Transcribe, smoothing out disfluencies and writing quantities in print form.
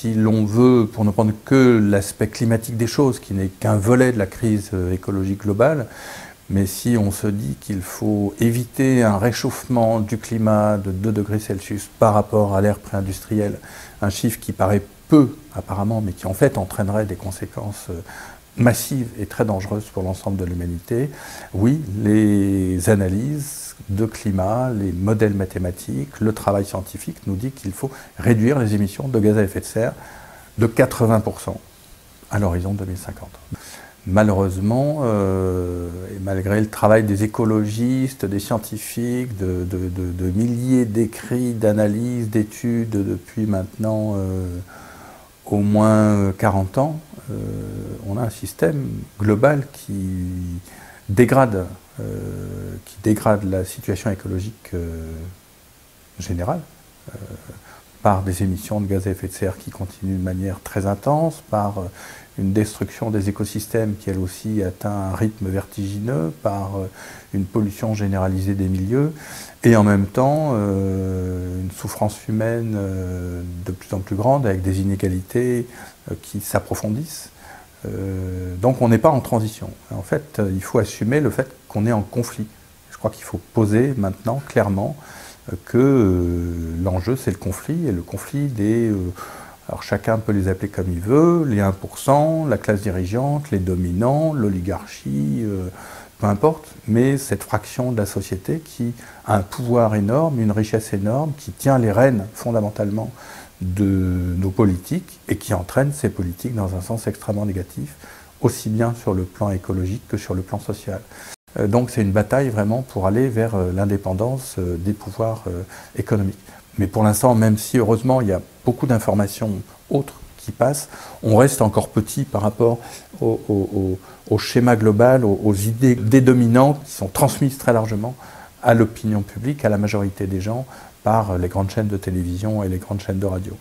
si l'on veut, pour ne prendre que l'aspect climatique des choses, qui n'est qu'un volet de la crise écologique globale, mais si on se dit qu'il faut éviter un réchauffement du climat de 2 degrés Celsius par rapport à l'ère pré-industrielle, un chiffre qui paraît peu apparemment, mais qui en fait entraînerait des conséquences massive et très dangereuse pour l'ensemble de l'humanité. Oui, les analyses de climat, les modèles mathématiques, le travail scientifique nous dit qu'il faut réduire les émissions de gaz à effet de serre de 80% à l'horizon 2050. Malheureusement, et malgré le travail des écologistes, des scientifiques, de milliers d'écrits, d'analyses, d'études depuis maintenant au moins 40 ans, on a un système global qui dégrade la situation écologique générale par des émissions de gaz à effet de serre qui continuent de manière très intense, par une destruction des écosystèmes qui elle aussi atteint un rythme vertigineux, par une pollution généralisée des milieux, et en même temps une souffrance humaine de plus en plus grande, avec des inégalités qui s'approfondissent. Donc on n'est pas en transition. En fait, il faut assumer le fait qu'on est en conflit. Je crois qu'il faut poser maintenant clairement que l'enjeu c'est le conflit, et le conflit des... alors chacun peut les appeler comme il veut, les 1%, la classe dirigeante, les dominants, l'oligarchie, peu importe, mais cette fraction de la société qui a un pouvoir énorme, une richesse énorme, qui tient les rênes fondamentalement de nos politiques et qui entraîne ces politiques dans un sens extrêmement négatif, aussi bien sur le plan écologique que sur le plan social. Donc c'est une bataille vraiment pour aller vers l'indépendance des pouvoirs économiques. Mais pour l'instant, même si heureusement il y a beaucoup d'informations autres qui passent, on reste encore petit par rapport au schéma global, aux idées dominantes qui sont transmises très largement à l'opinion publique, à la majorité des gens, par les grandes chaînes de télévision et les grandes chaînes de radio.